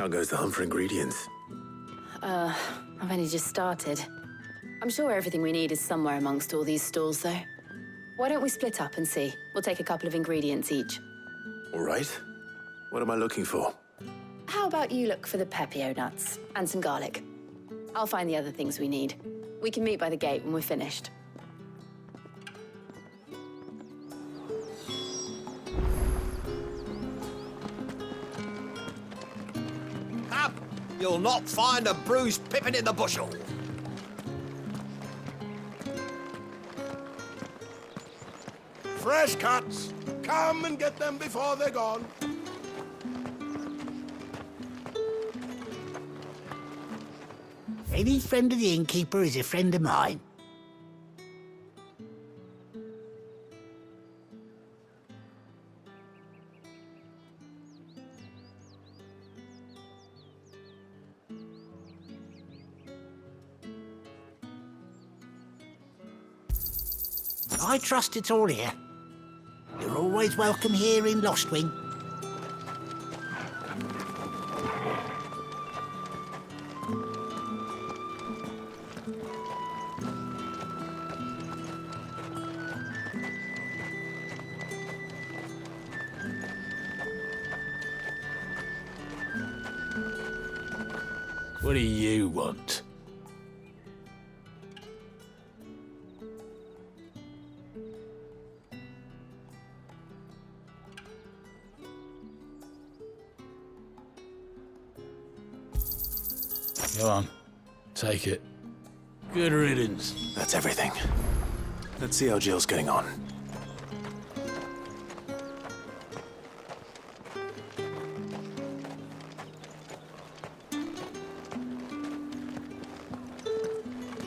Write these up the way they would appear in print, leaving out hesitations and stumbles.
How goes the hunt for ingredients? I've only just started. I'm sure everything we need is somewhere amongst all these stalls, though. Why don't we split up and see? We'll take a couple of ingredients each. All right. What am I looking for? How about you look for the pepio nuts and some garlic? I'll find the other things we need. We can meet by the gate when we're finished. Up! You'll not find a bruised pippin in the bushel. Fresh cuts. Come and get them before they're gone. Any friend of the innkeeper is a friend of mine. I trust it's all here. You're always welcome here in Lostwing. What do you want? Go on, take it. Good riddance. That's everything. Let's see how Jill's getting on.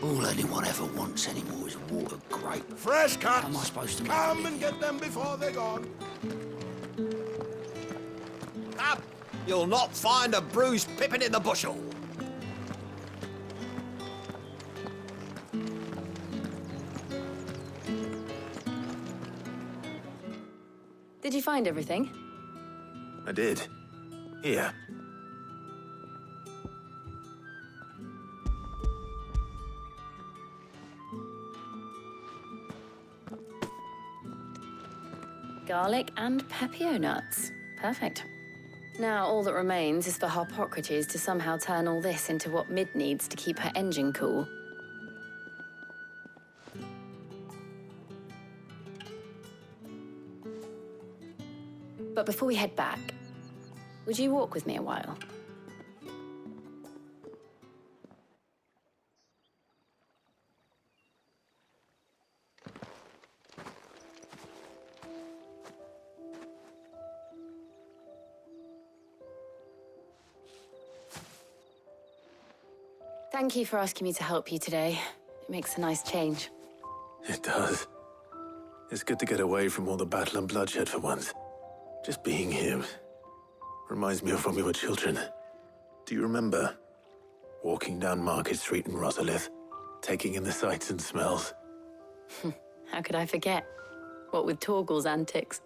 All anyone ever wants anymore is a water grape. Fresh cuts. How am I supposed to make Come it? and get them before they're gone. Up! You'll not find a bruised pippin in the bushel. Did you find everything? I did. Here. Garlic and pepio nuts. Perfect. Now all that remains is for Harpocrates to somehow turn all this into what Mid needs to keep her engine cool. But before we head back, would you walk with me a while? Thank you for asking me to help you today. It makes a nice change. It does. It's good to get away from all the battle and bloodshed for once. Just being here reminds me of when we were children. Do you remember? Walking down Market Street in Rosalith, taking in the sights and smells. How could I forget? What with Torgal's antics.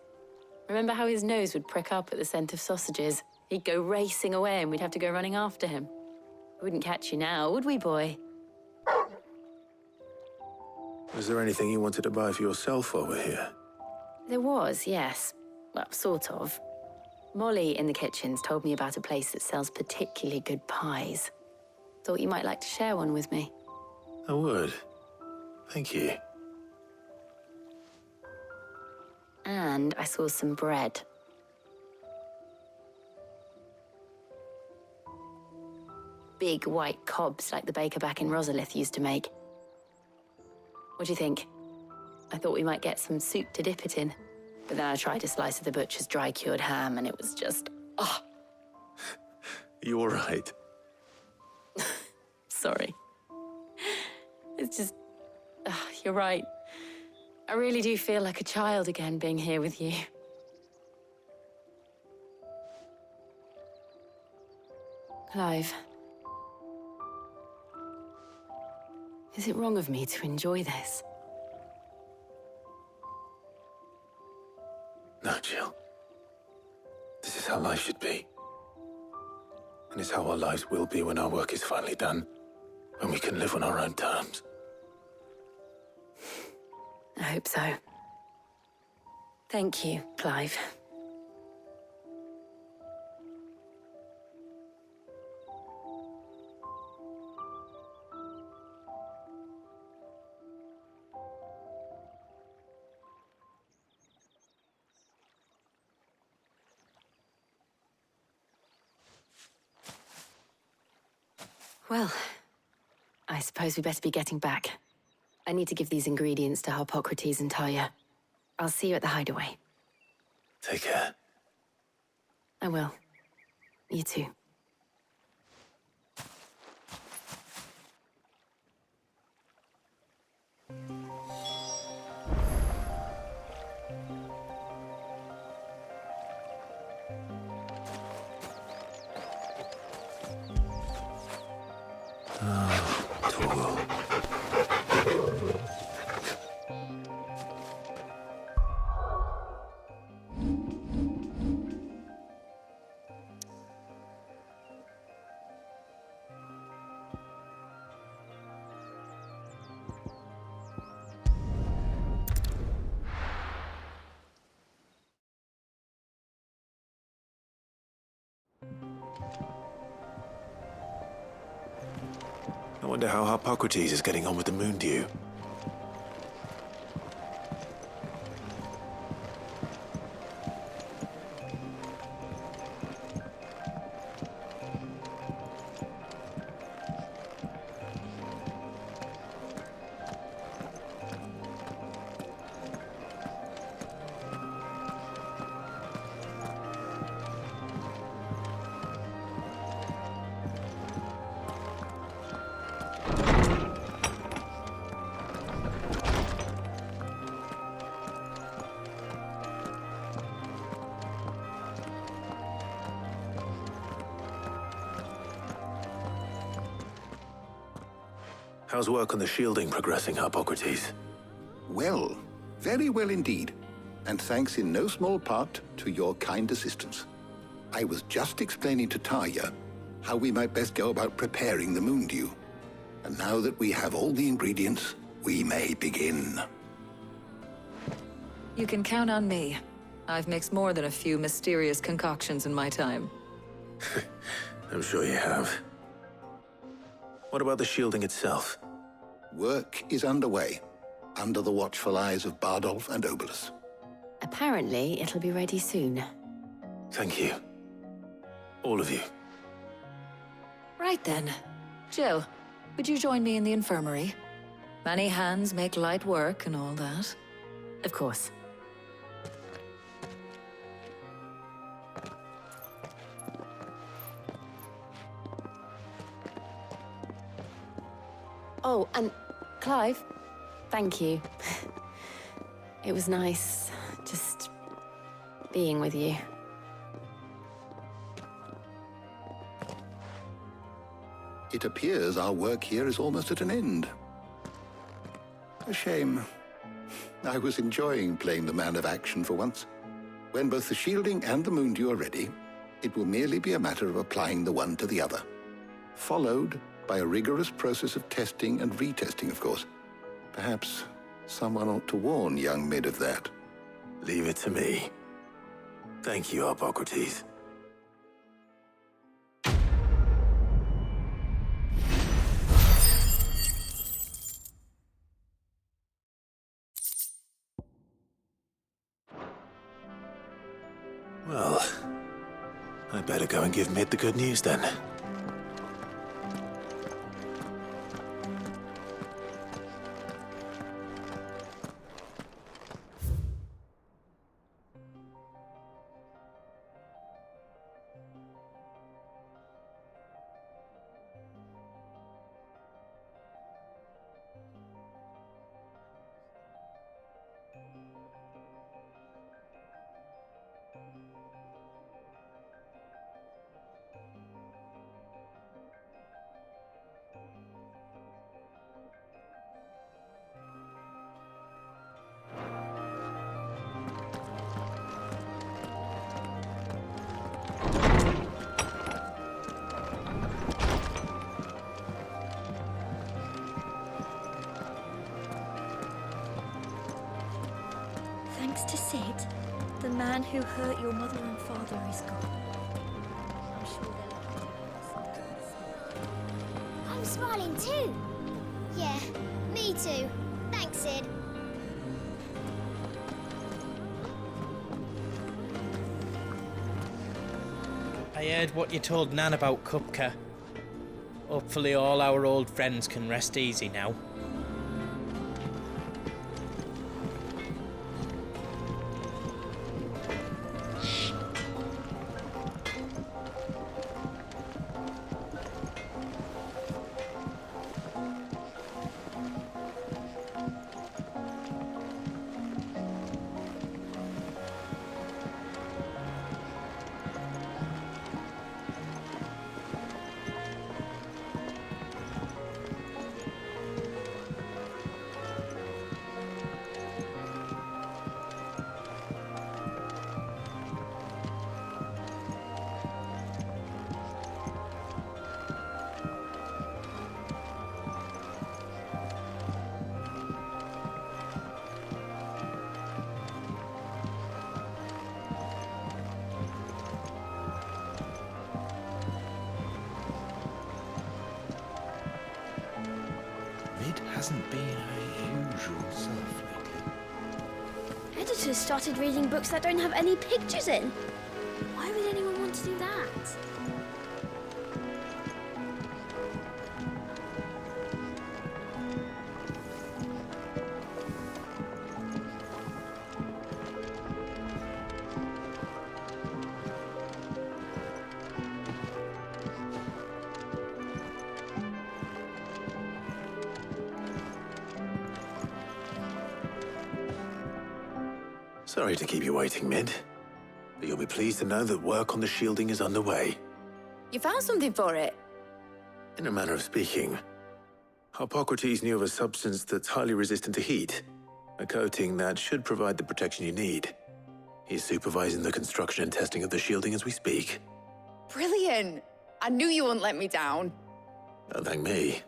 Remember how his nose would prick up at the scent of sausages? He'd go racing away and we'd have to go running after him. We wouldn't catch you now, would we, boy? Was there anything you wanted to buy for yourself while we're here? There was, yes. Well, sort of. Molly in the kitchens told me about a place that sells particularly good pies. Thought you might like to share one with me. I would. Thank you. And I saw some bread. Big white cobs like the baker back in Rosalith used to make. What do you think? I thought we might get some soup to dip it in. But then I tried a slice of the butcher's dry-cured ham and it was just, oh. You all right? Sorry. It's just, you're right. I really do feel like a child again being here with you. Clive. Is it wrong of me to enjoy this? No, Jill. This is how life should be. And it's how our lives will be when our work is finally done. When we can live on our own terms. I hope so. Thank you, Clive. Well, I suppose we better be getting back. I need to give these ingredients to Harpocrates and Talia. I'll see you at the hideaway. Take care. I will. You too. Tall. I wonder how Harpocrates is getting on with the moon dew. How's work on the shielding progressing, Harpocrates? Well, very well indeed. And thanks in no small part to your kind assistance. I was just explaining to Talia how we might best go about preparing the moon dew. And now that we have all the ingredients, we may begin. You can count on me. I've mixed more than a few mysterious concoctions in my time. I'm sure you have. What about the shielding itself? Work is underway, under the watchful eyes of Bardolph and Obolus. Apparently, it'll be ready soon. Thank you. All of you. Right then. Jill, would you join me in the infirmary? Many hands make light work and all that. Of course. Oh, and Clive, thank you. It was nice just being with you. It appears our work here is almost at an end. A shame. I was enjoying playing the man of action for once. When both the shielding and the moon dew are ready, it will merely be a matter of applying the one to the other. Followed by a rigorous process of testing and retesting, of course. Perhaps someone ought to warn young Mid of that. Leave it to me. Thank you, Harpocrates. Well, I'd better go and give Mid the good news then. man who hurt your mother and father is gone. I'm sure they'll I'm smiling too. Yeah, me too. Thanks, Sid. I heard what you told Nan about Kupka. Hopefully all our old friends can rest easy now. Mid hasn't been her usual self lately. Editors started reading books that don't have any pictures in. Why would anyone want to do that? Sorry to keep you waiting, Mid. But you'll be pleased to know that work on the shielding is underway. You found something for it? In a manner of speaking, Harpocrates knew of a substance that's highly resistant to heat, a coating that should provide the protection you need. He's supervising the construction and testing of the shielding as we speak. Brilliant! I knew you wouldn't let me down. Don't thank me.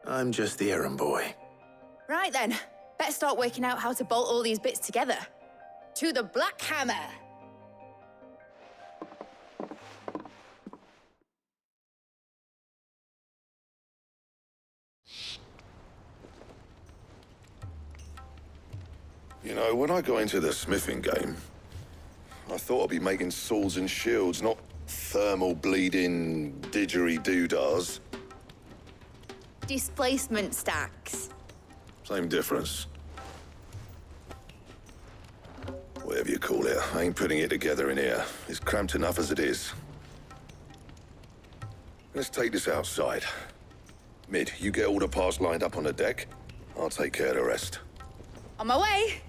I'm just the errand boy. Right then, better start working out how to bolt all these bits together. To the Black Hammer! You know, when I got into the smithing game, I thought I'd be making swords and shields, not thermal bleeding didgeridoo-dahs. Displacement stacks. Same difference. Whatever you call it, I ain't putting it together in here. It's cramped enough as it is. Let's take this outside. Mid, you get all the parts lined up on the deck. I'll take care of the rest. On my way!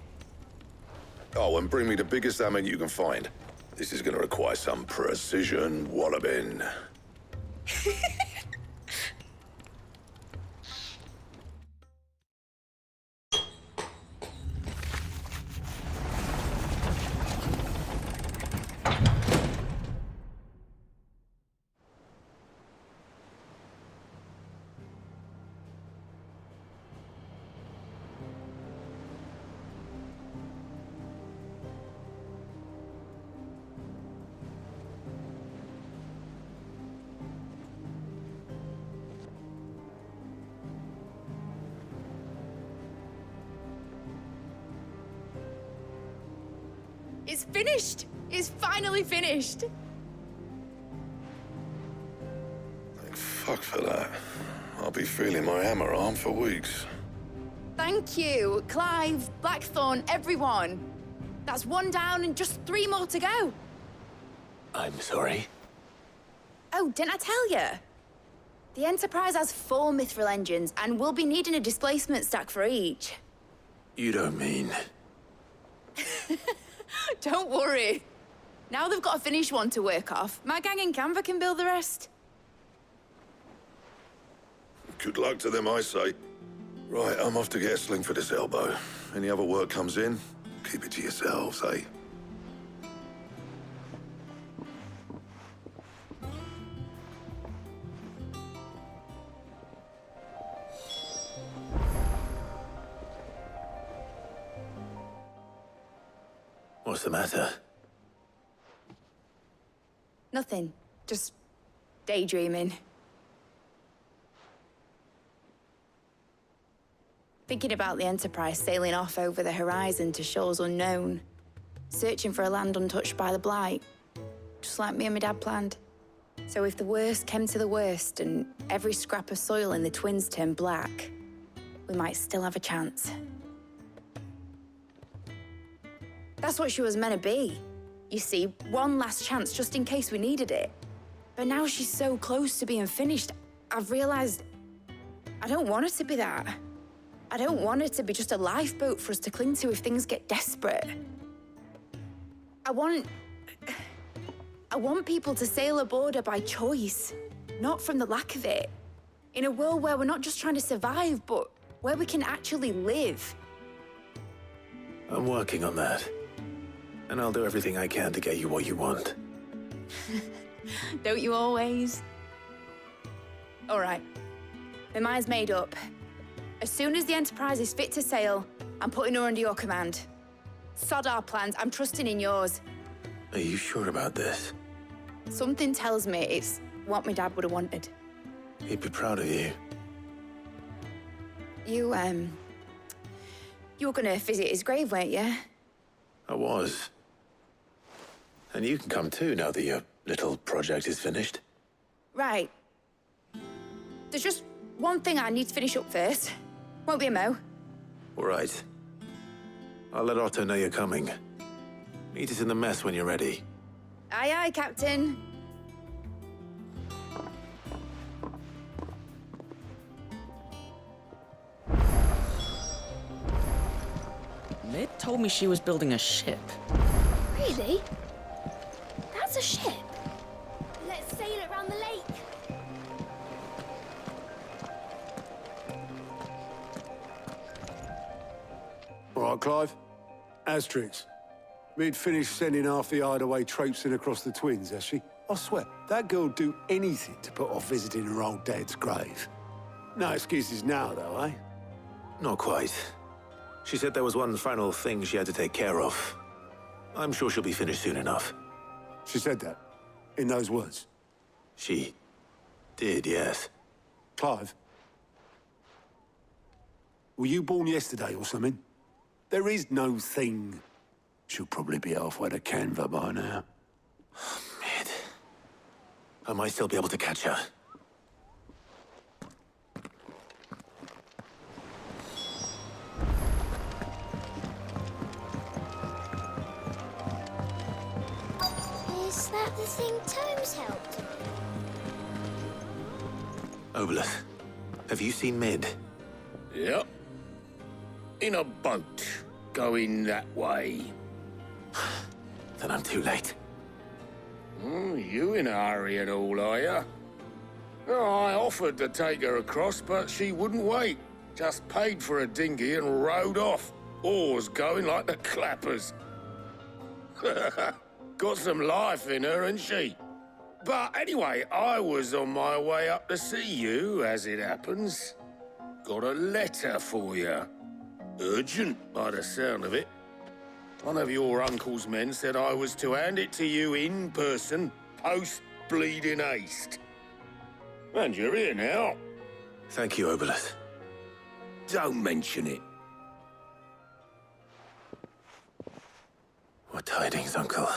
Oh, and bring me the biggest hammer you can find. This is gonna require some precision walloping. It's finished! It's finally finished! Thank fuck for that. I'll be feeling my hammer arm for weeks. Thank you, Clive, Blackthorn, everyone. That's one down and just 3 more to go. I'm sorry. Oh, didn't I tell you? The Enterprise has 4 mithril engines, and we'll be needing a displacement stack for each. You don't mean... Don't worry. Now they've got a finished one to work off. My gang in Canva can build the rest. Good luck to them, I say. Right, I'm off to get a sling for this elbow. Any other work comes in, keep it to yourselves, eh? What's the matter? Nothing. Just daydreaming. Thinking about the Enterprise sailing off over the horizon to shores unknown, searching for a land untouched by the Blight, just like me and my dad planned. So if the worst came to the worst and every scrap of soil in the Twins turned black, we might still have a chance. That's what she was meant to be. You see, one last chance just in case we needed it. But now she's so close to being finished, I've realized I don't want her to be that. I don't want her to be just a lifeboat for us to cling to if things get desperate. I want people to sail aboard her by choice, not from the lack of it. In a world where we're not just trying to survive, but where we can actually live. I'm working on that. And I'll do everything I can to get you what you want. Don't you always? All right. My mind's made up. As soon as the Enterprise is fit to sail, I'm putting her under your command. Sod our plans, I'm trusting in yours. Are you sure about this? Something tells me it's what my dad would have wanted. He'd be proud of you. You were gonna visit his grave, weren't you? I was. And you can come too now that your little project is finished. Right. There's just one thing I need to finish up first. Won't be a mo. All right. I'll let Otto know you're coming. Meet us in the mess when you're ready. Aye, aye, Captain. Mid told me she was building a ship. Really? That's a ship. Let's sail it around the lake. All right, Clive. Asterix. Mid finished sending half the hideaway traipsing across the Twins, has she? I swear, that girl'd do anything to put off visiting her old dad's grave. No excuses now, though, eh? Not quite. She said there was one final thing she had to take care of. I'm sure she'll be finished soon enough. She said that? In those words? She did, yes. Clive? Were you born yesterday or something? There is no thing. She'll probably be halfway to Canva by now. Mid. I might still be able to catch her. Is that the thing Tomes helped? Obolus, have you seen Mid? Yep. In a boat, going that way. Then I'm too late. You in a hurry and all, are you? Oh, I offered to take her across, but she wouldn't wait. Just paid for a dinghy and rowed off. Oars going like the clappers. Got some life in her, ain't she? But anyway, I was on my way up to see you, as it happens. Got a letter for you. Urgent, by the sound of it. One of your uncle's men said I was to hand it to you in person, post-bleeding haste. And you're here now. Thank you, Obolus. Don't mention it. What tidings, Uncle?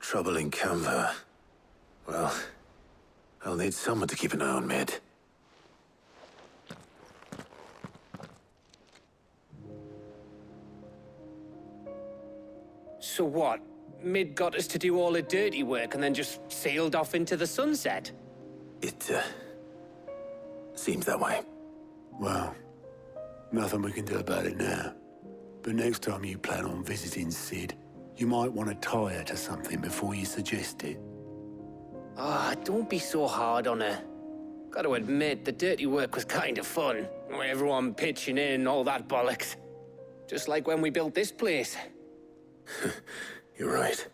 Trouble in Canva. Well, I'll need someone to keep an eye on Mid. So what? Mid got us to do all the dirty work and then just sailed off into the sunset? It, seems that way. Well, nothing we can do about it now. But next time you plan on visiting Sid, you might want to tie her to something before you suggest it. Ah, don't be so hard on her. Gotta admit, the dirty work was kind of fun. Everyone pitching in, all that bollocks. Just like when we built this place. You're right.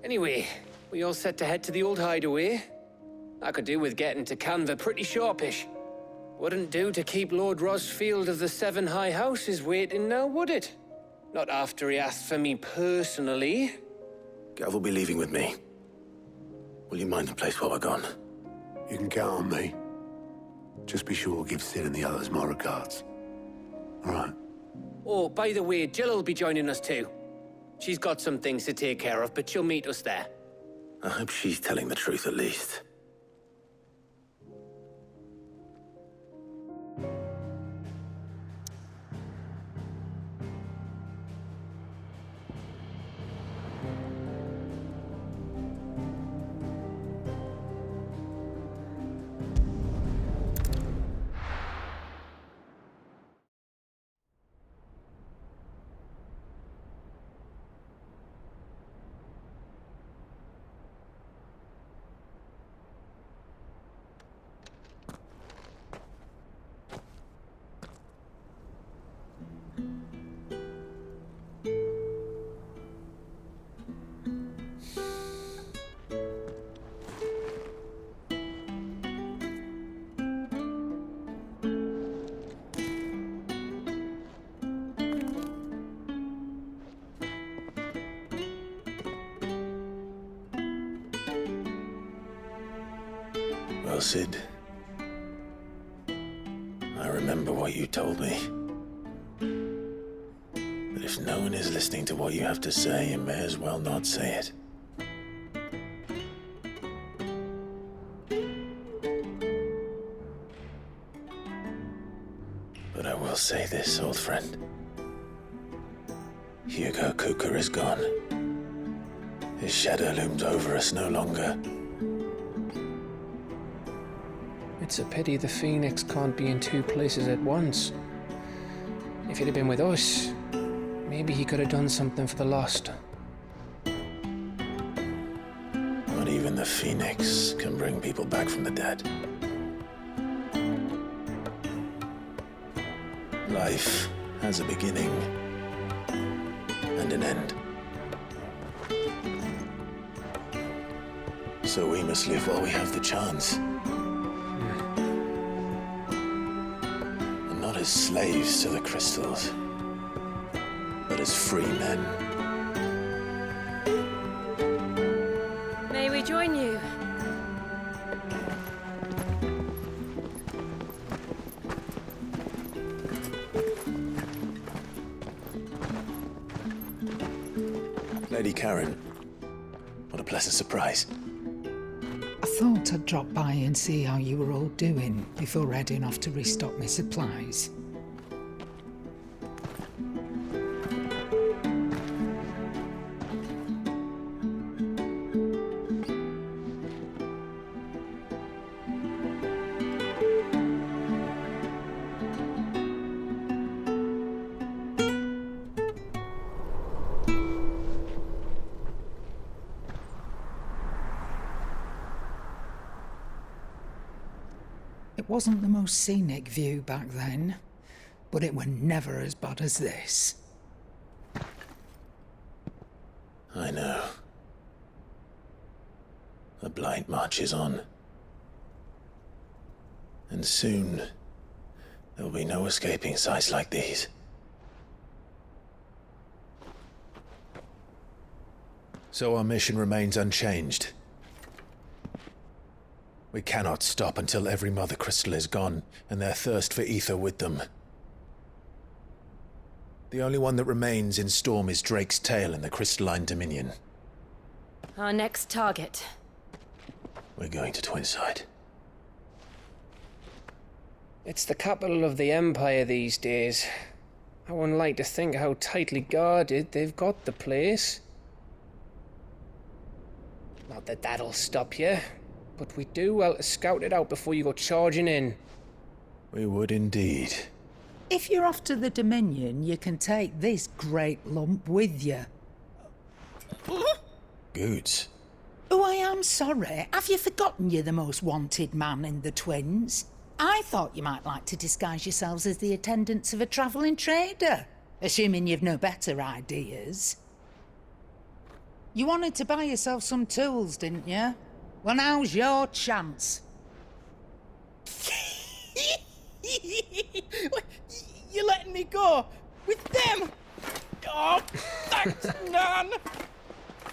Anyway, we all set to head to the old hideaway. I could do with getting to Canva pretty sharpish. Wouldn't do to keep Lord Rosfield of the Seven High Houses waiting now, would it? Not after he asked for me personally. Gav will be leaving with me. Will you mind the place while we're gone? You can count on me. Just be sure to give Sid and the others my regards. All right. Oh, by the way, Jill will be joining us too. She's got some things to take care of, but she'll meet us there. I hope she's telling the truth at least. Well, Sid, I remember what you told me. That if no one is listening to what you have to say, you may as well not say it. But I will say this, old friend. Hugo Cooker is gone. His shadow looms over us no longer. It's a pity the Phoenix can't be in two places at once. If he'd have been with us, maybe he could have done something for the lost. Not even the Phoenix can bring people back from the dead. Life has a beginning and an end. So we must live while we have the chance. And not as slaves to the crystals, but as free men. May we join you? Lady Karen, what a pleasant surprise. I thought I'd drop by and see how you were all doing before heading off to restock my supplies. It wasn't the most scenic view back then, but it were never as bad as this. I know. The blight marches on. And soon, there will be no escaping sights like these. So our mission remains unchanged. We cannot stop until every Mother Crystal is gone, and their thirst for ether with them. The only one that remains in Storm is Drake's Tail in the Crystalline Dominion. Our next target. We're going to Twinside. It's the capital of the Empire these days. I wouldn't like to think how tightly guarded they've got the place. Not that that'll stop you, but we do well to scout it out before you go charging in. We would indeed. If you're off to the Dominion, you can take this great lump with you. Goods. Oh, I am sorry. Have you forgotten you're the most wanted man in the Twins? I thought you might like to disguise yourselves as the attendants of a travelling trader, assuming you've no better ideas. You wanted to buy yourself some tools, didn't you? Well, now's your chance. You're letting me go with them? Oh, thanks, Nan.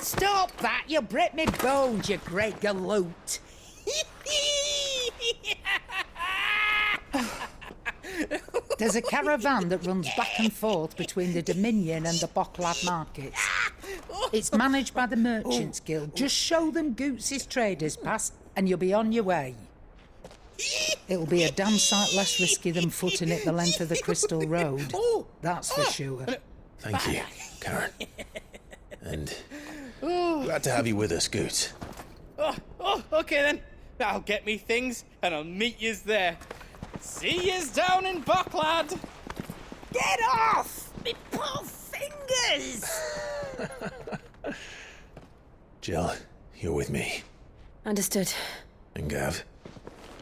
Stop that! You'll break me bones, you great galoot. There's a caravan that runs back and forth between the Dominion and the Bocklad markets. It's managed by the Merchants Guild. Just show them Goots' traders pass and you'll be on your way. It'll be a damn sight less risky than footing it the length of the Crystal Road. That's for sure. Thank you, Karen. And glad to have you with us, Goots. Okay then. I'll get me things and I'll meet yous there. See yous down in Bocklad. Get off! Me poor fingers! Jill, you're with me. Understood. And Gav.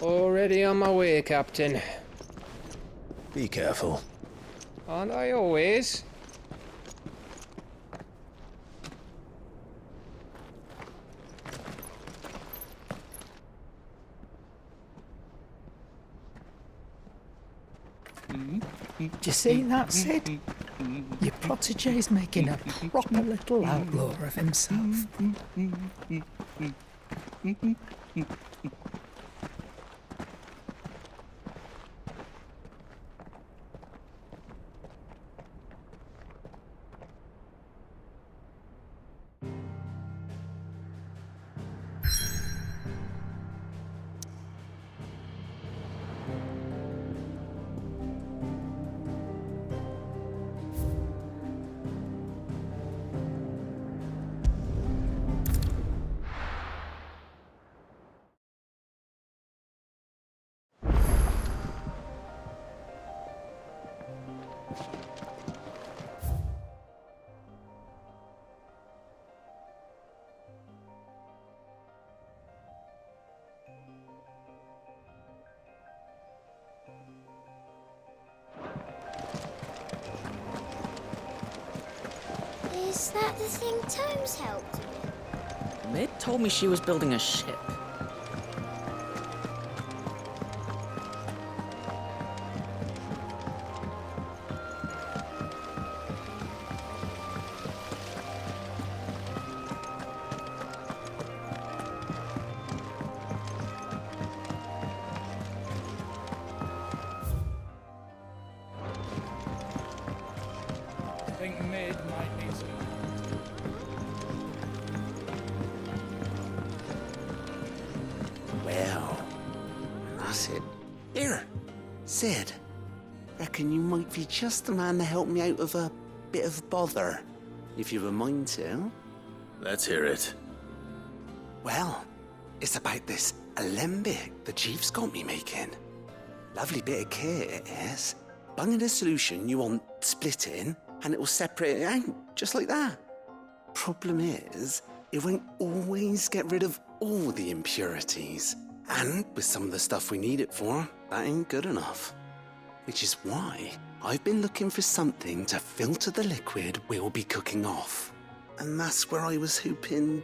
Already on my way, Captain. Be careful. Aren't I always? Do you see that, Sid? Your protege's making a proper little outlaw of himself. Is that the thing Tomes helped with? Mid told me she was building a ship. I think Mid might need some. Well, that's it. Here, Sid. Reckon you might be just the man to help me out of a bit of bother, if you've a mind to. Let's hear it. Well, it's about this alembic the chief's got me making. Lovely bit of kit it is. Bung in a solution you want splitting, and it'll separate it out, just like that. Problem is, it won't always get rid of all the impurities. And with some of the stuff we need it for, that ain't good enough. Which is why I've been looking for something to filter the liquid we'll be cooking off. And that's where I was hoping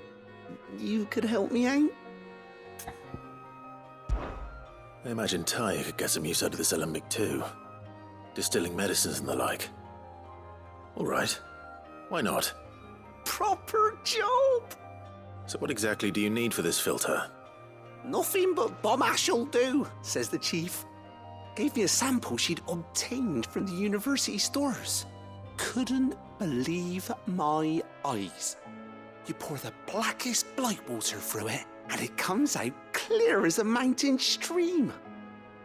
you could help me out. I imagine Ty could get some use out of this alembic too. Distilling medicines and the like. All right. Why not? Proper job! So what exactly do you need for this filter? Nothing but bomb ash'll do, says the chief. Gave me a sample she'd obtained from the university stores. Couldn't believe my eyes. You pour the blackest blight water through it, and it comes out clear as a mountain stream.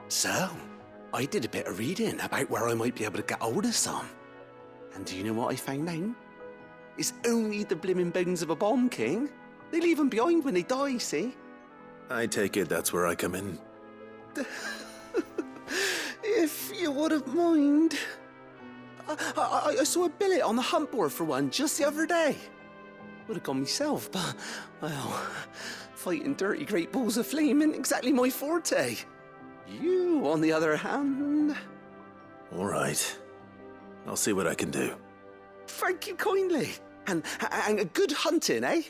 So, I did a bit of reading about where I might be able to get hold of some. And do you know what I found out? It's only the blimmin' bones of a bomb king. They leave them behind when they die, see? I take it that's where I come in. If you wouldn't mind. I saw a billet on the hunt board for one just the other day. Would have gone myself, but, well, fighting dirty great balls of flame ain't exactly my forte. You, on the other hand... All right. I'll see what I can do. Thank you kindly. And good hunting, eh?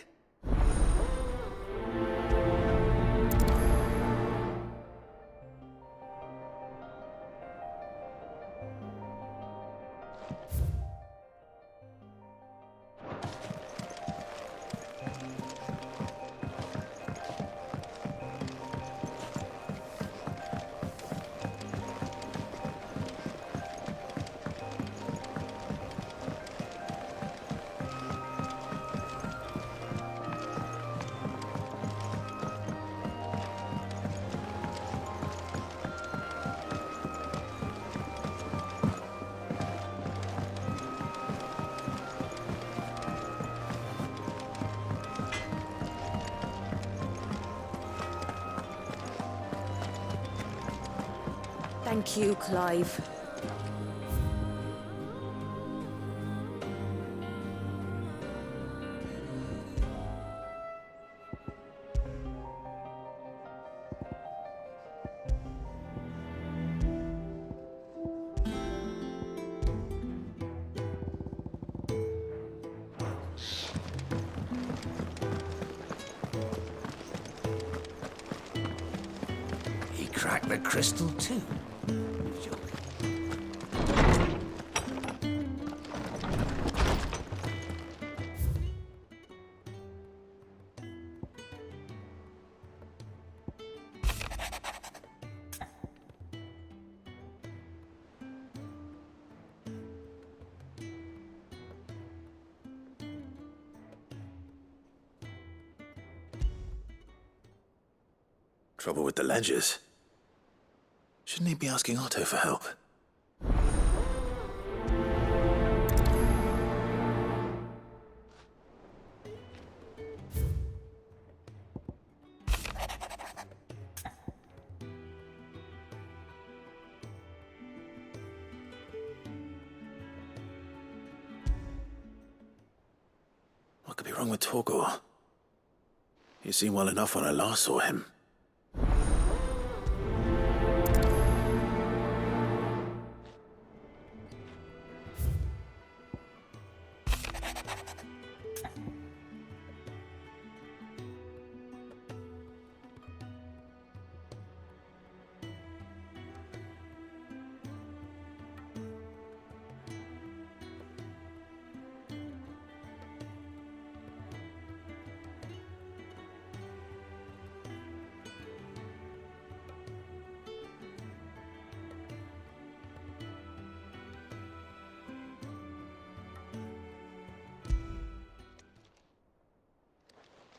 Thank you, Clive. He cracked the crystal too. Trouble with the ledgers. Shouldn't he be asking Otto for help? What could be wrong with Torgor? He seemed well enough when I last saw him.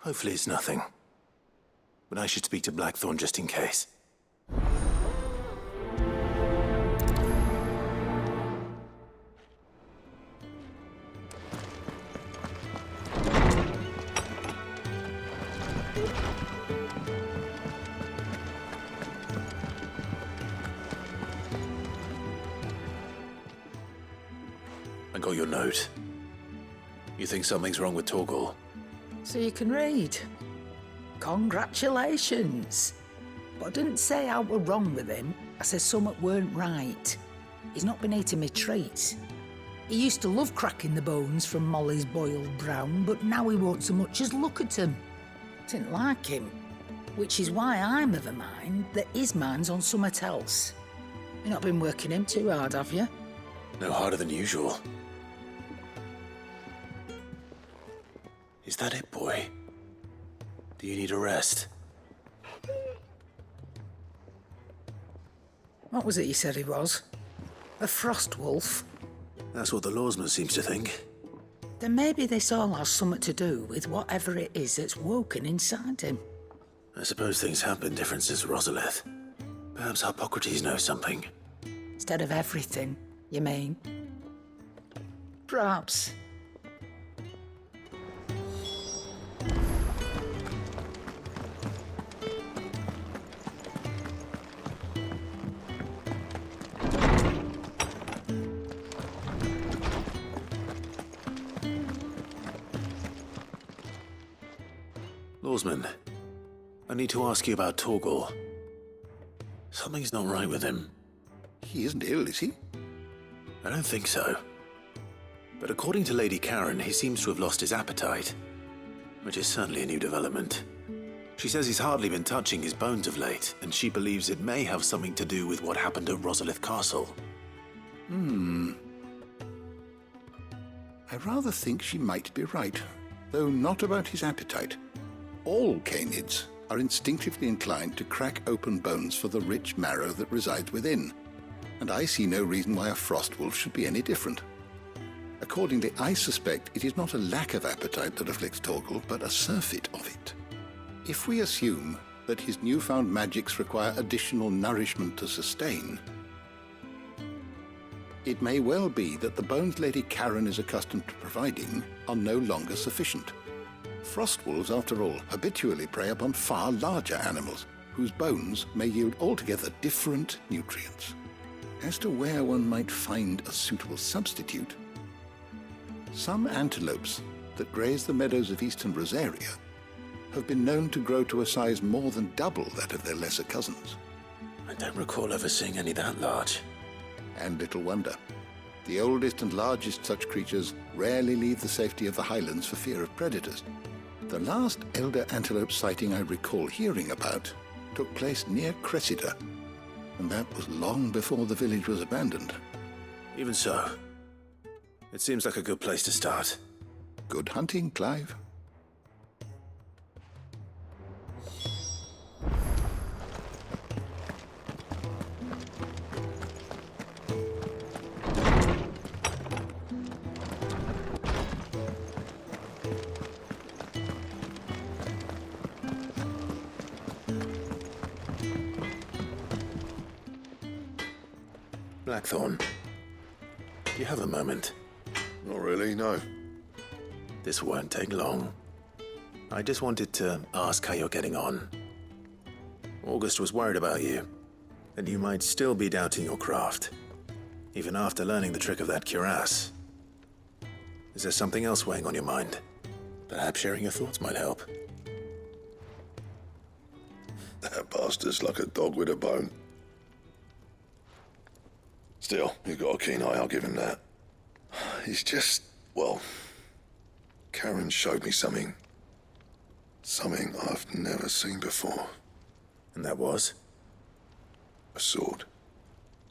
Hopefully it's nothing. But I should speak to Blackthorn just in case. I got your note. You think something's wrong with Torgor? So you can read. Congratulations. But I didn't say I were wrong with him. I said something weren't right. He's not been eating me treats. He used to love cracking the bones from Molly's boiled brown, but now he won't so much as look at him. Didn't like him. Which is why I'm of a mind that his mind's on something else. You've not been working him too hard, have you? No harder than usual. Is that it, boy? Do you need a rest? What was it you said he was? A frost wolf? That's what the lawsman seems to think. Then maybe this all has something to do with whatever it is that's woken inside him. I suppose things have been different since Rosalith. Perhaps Hippocrates knows something. Instead of everything, you mean? perhaps. Lawsman, I need to ask you about Torgal. Something's not right with him. He isn't ill, is he? I don't think so. But according to Lady Karen, he seems to have lost his appetite, which is certainly a new development. She says he's hardly been touching his bones of late, and she believes it may have something to do with what happened at Rosalith Castle. I rather think she might be right, though not about his appetite. All canids are instinctively inclined to crack open bones for the rich marrow that resides within, and I see no reason why a frostwolf should be any different. Accordingly, I suspect it is not a lack of appetite that afflicts Torgal, but a surfeit of it. If we assume that his newfound magics require additional nourishment to sustain, it may well be that the bones Lady Karen is accustomed to providing are no longer sufficient. Frostwolves, after all, habitually prey upon far larger animals, whose bones may yield altogether different nutrients. As to where one might find a suitable substitute, some antelopes that graze the meadows of eastern Rosaria have been known to grow to a size more than double that of their lesser cousins. I don't recall ever seeing any that large. And little wonder. The oldest and largest such creatures rarely leave the safety of the highlands for fear of predators. The last elder antelope sighting I recall hearing about took place near Cressida, and that was long before the village was abandoned. Even so, it seems like a good place to start. Good hunting, Clive. Blackthorn, do you have a moment? Not really, no. This won't take long. I just wanted to ask how you're getting on. August was worried about you, and you might still be doubting your craft, even after learning the trick of that cuirass. Is there something else weighing on your mind? Perhaps sharing your thoughts might help. That bastard's like a dog with a bone. Still, you've got a keen eye, I'll give him that. He's just, well, Karen showed me something. Something I've never seen before. And that was? A sword.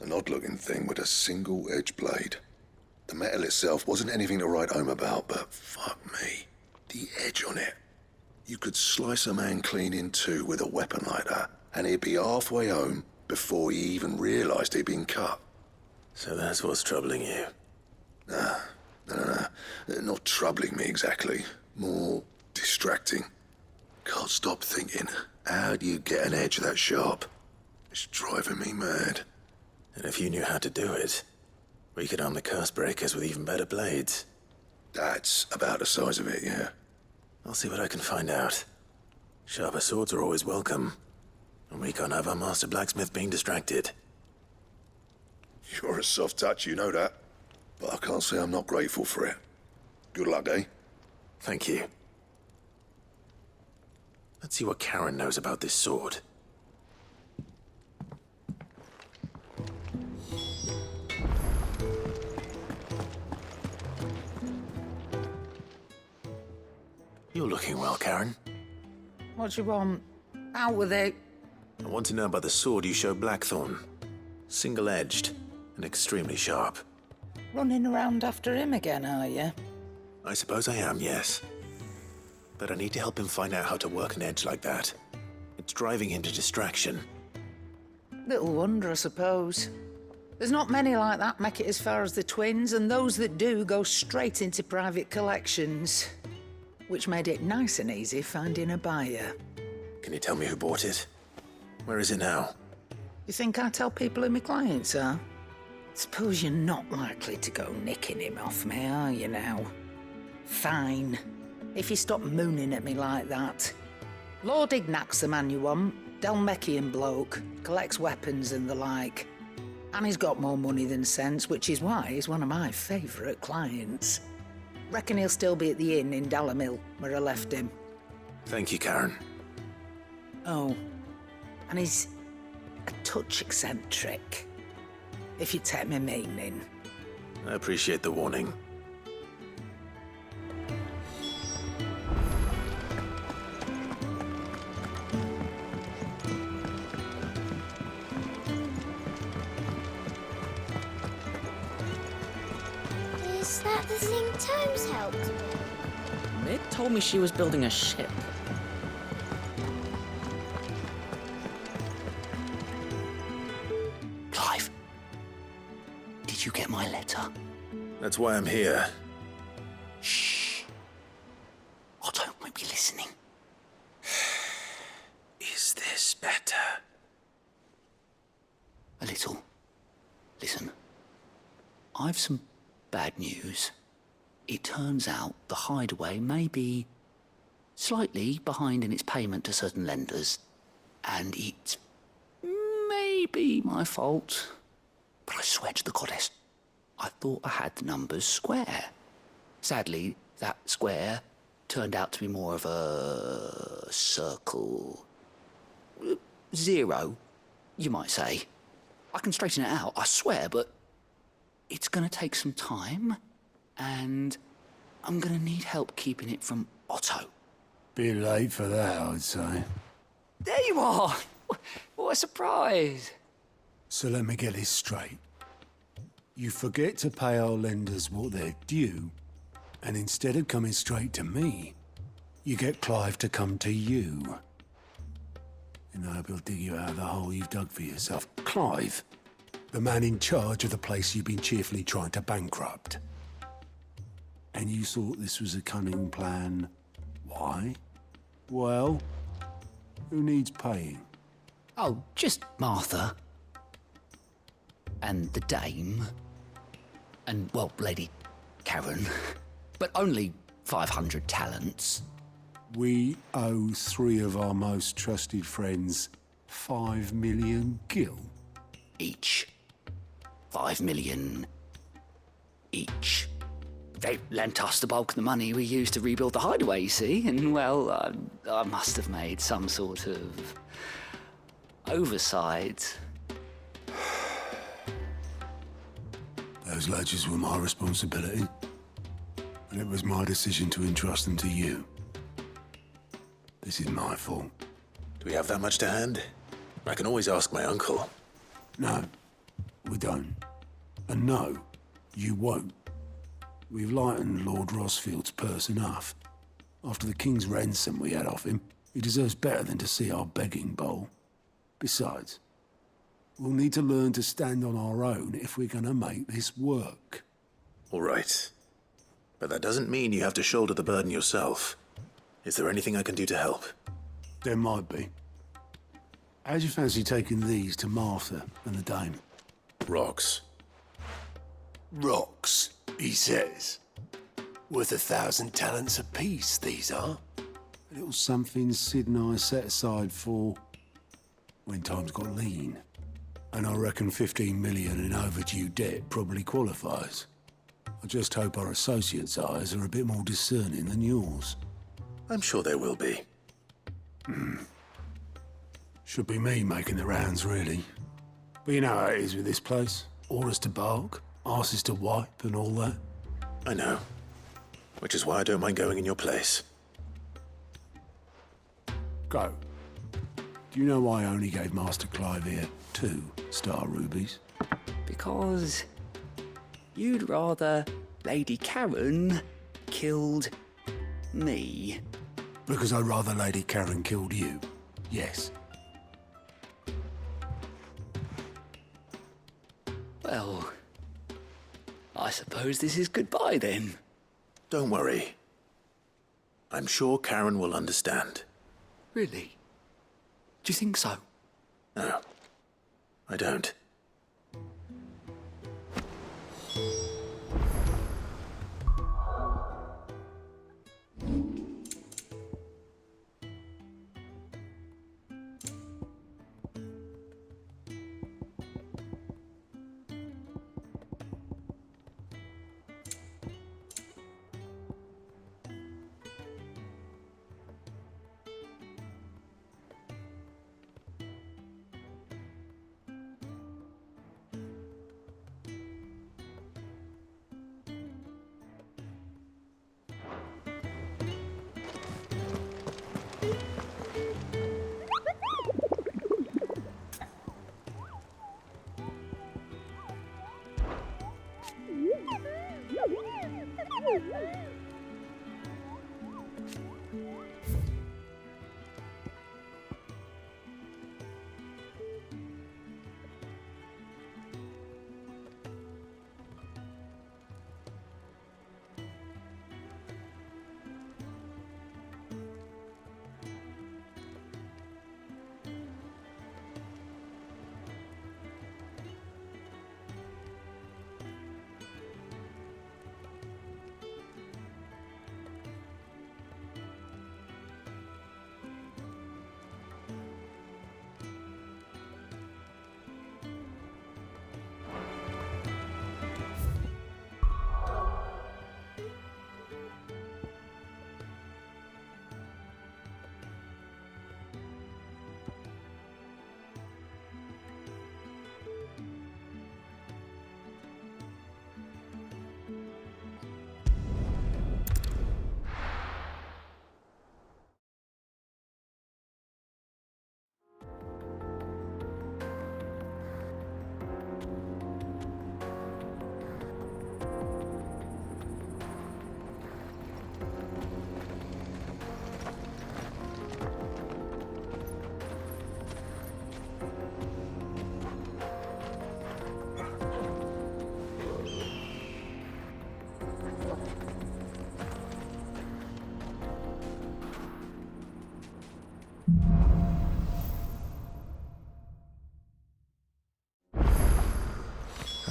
An odd-looking thing with a single-edged blade. The metal itself wasn't anything to write home about, but fuck me. The edge on it. You could slice a man clean in two with a weapon like that, and he'd be halfway home before he even realised he'd been cut. So that's what's troubling you? Nah. Not troubling me exactly. More distracting. Can't stop thinking, how do you get an edge that sharp? It's driving me mad. And if you knew how to do it, we could arm the curse breakers with even better blades. That's about the size of it, yeah. I'll see what I can find out. Sharper swords are always welcome. And we can't have our master blacksmith being distracted. You're a soft touch, you know that. But I can't say I'm not grateful for it. Good luck, eh? Thank you. Let's see what Karen knows about this sword. You're looking well, Karen. What do you want? Out with it. I want to know about the sword you showed Blackthorn. Single-edged and extremely sharp. Running around after him again, are you? I suppose I am, yes. But I need to help him find out how to work an edge like that. It's driving him to distraction. Little wonder, I suppose. There's not many like that make it as far as the twins, and those that do go straight into private collections. Which made it nice and easy finding a buyer. Can you tell me who bought it? Where is it now? You think I tell people who my clients are? Suppose you're not likely to go nicking him off me, are you now? Fine. If you stop mooning at me like that. Lord Ignac's the man you want. Dalmekian bloke. Collects weapons and the like. And he's got more money than sense, which is why he's one of my favourite clients. Reckon he'll still be at the inn in Dalamil, where I left him. Thank you, Karen. Oh, and he's a touch eccentric, if you take my meaning. I appreciate the warning. Is that the thing Tomes helped with? Mid told me she was building a ship. Clive, did you get my letter? That's why I'm here. Shh. Otto might be listening. Is this better? A little. Listen. I've some bad news. It turns out the Hideaway may be slightly behind in its payment to certain lenders, and it's maybe my fault. But I swear to the goddess, I thought I had the numbers square. Sadly, that square turned out to be more of a circle. 0, you might say. I can straighten it out, I swear, but it's gonna take some time, and I'm gonna need help keeping it from Otto. Bit late for that, I'd say. There you are! What a surprise! So let me get this straight. You forget to pay our lenders what they're due, and instead of coming straight to me, you get Clive to come to you. And I hope he'll dig you out of the hole you've dug for yourself. Clive, the man in charge of the place you've been cheerfully trying to bankrupt. And you thought this was a cunning plan. Why? Well, who needs paying? Oh, just Martha. And the dame. And, well, Lady Karen. But only 500 talents. We owe 3 of our most trusted friends 5 million gil. Each. 5 million each. They lent us the bulk of the money we used to rebuild the Hideaway, you see, and, well, I must have made some sort of oversight. Those ledgers were my responsibility, and it was my decision to entrust them to you. This is my fault. Do we have that much to hand? I can always ask my uncle. No, we don't. And no, you won't. We've lightened Lord Rosfield's purse enough. After the king's ransom we had off him, he deserves better than to see our begging bowl. Besides, we'll need to learn to stand on our own if we're gonna make this work. All right. But that doesn't mean you have to shoulder the burden yourself. Is there anything I can do to help? There might be. How'd you fancy taking these to Martha and the dame? Rocks. Rocks, he says. Worth 1,000 talents apiece, these are. A little something Sid and I set aside for when times got lean. And I reckon 15 million in overdue debt probably qualifies. I just hope our associates' eyes are a bit more discerning than yours. I'm sure there will be. Should be me making the rounds, really. But you know how it is with this place. Orders to bark, arses to wipe, and all that. I know. Which is why I don't mind going in your place. Go. Do you know why I only gave Master Clive here 2 star rubies? Because you'd rather Lady Karen killed me. Because I'd rather Lady Karen killed you. Yes. Well, I suppose this is goodbye then. Don't worry. I'm sure Karen will understand. Really? Do you think so? No, I don't.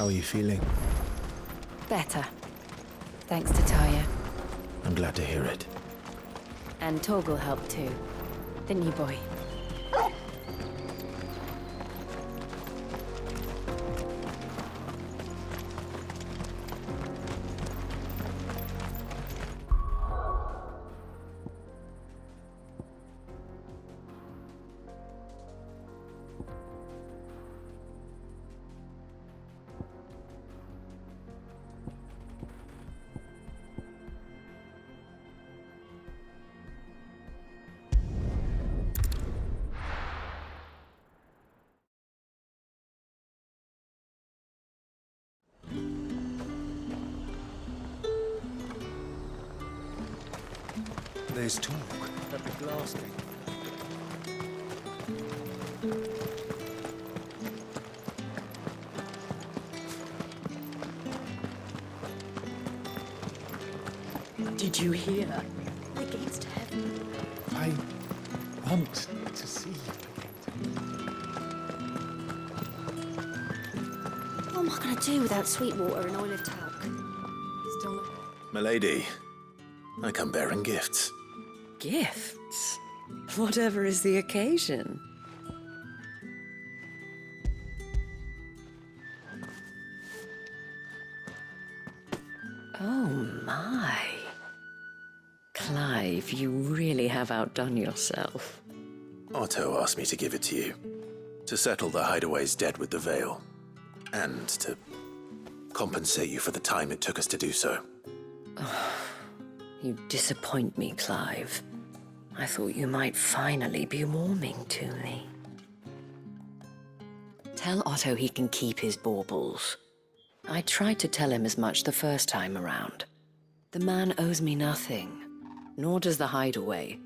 How are you feeling? Better. Thanks to Taya. I'm glad to hear it. And Torgal helped too. Didn't you, boy? There's talk at the glass thing. Did you hear? The gates to heaven. I want to see you. What am I going to do without Sweetwater and Olive Talc? Still not... Milady, I come bearing gifts. Gifts? Whatever is the occasion. Oh my. Clive, you really have outdone yourself. Otto asked me to give it to you. To settle the Hideaway's debt with the Veil. And to compensate you for the time it took us to do so. You disappoint me, Clive. I thought you might finally be warming to me. Tell Otto he can keep his baubles. I tried to tell him as much the first time around. The man owes me nothing, nor does the Hideaway.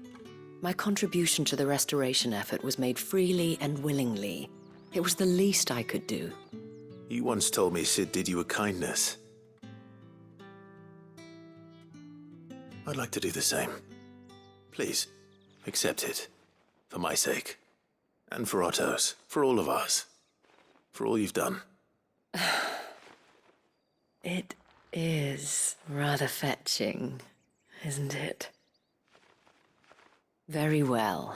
My contribution to the restoration effort was made freely and willingly. It was the least I could do. You once told me Sid did you a kindness. I'd like to do the same. Please, accept it. For my sake. And for Otto's. For all of us. For all you've done. It is rather fetching, isn't it? Very well.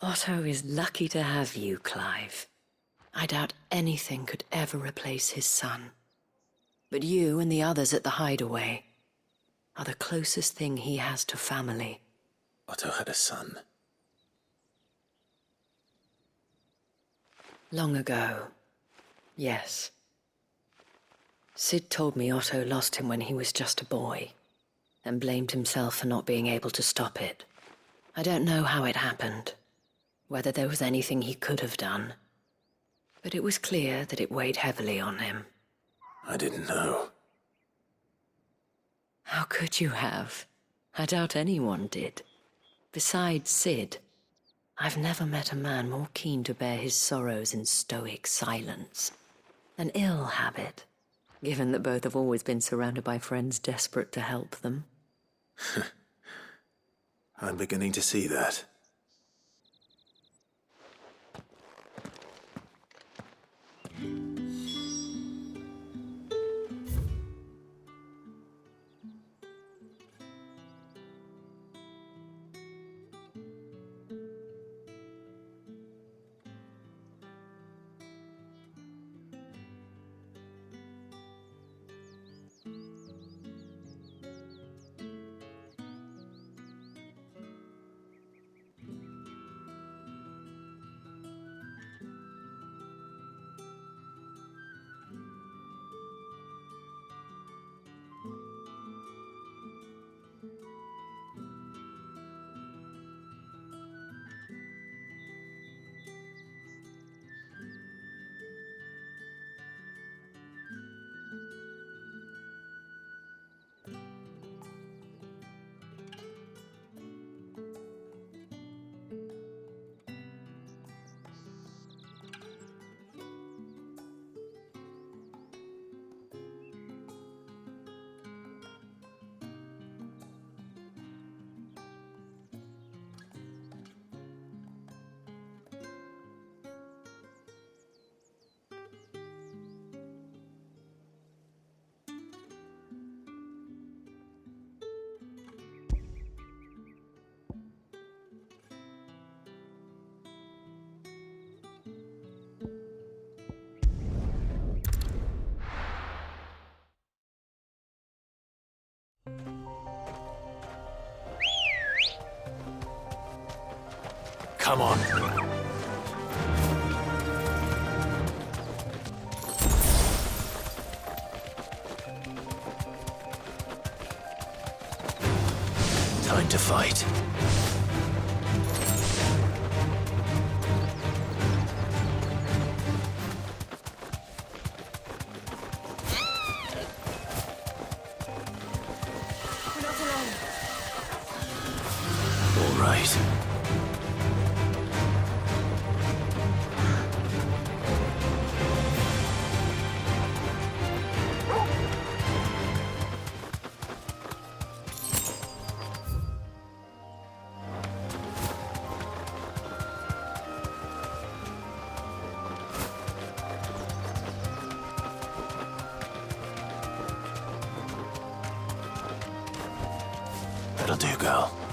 Otto is lucky to have you, Clive. I doubt anything could ever replace his son. But you and the others at the Hideaway are the closest thing he has to family. Otto had a son. Long ago, yes. Sid told me Otto lost him when he was just a boy, and blamed himself for not being able to stop it. I don't know how it happened, whether there was anything he could have done, but it was clear that it weighed heavily on him. I didn't know. How could you have? I doubt anyone did. Besides Sid, I've never met a man more keen to bear his sorrows in stoic silence. An ill habit, given that both have always been surrounded by friends desperate to help them. I'm beginning to see that. Come on. Time to fight. We're not alone. All right. That'll do, girl.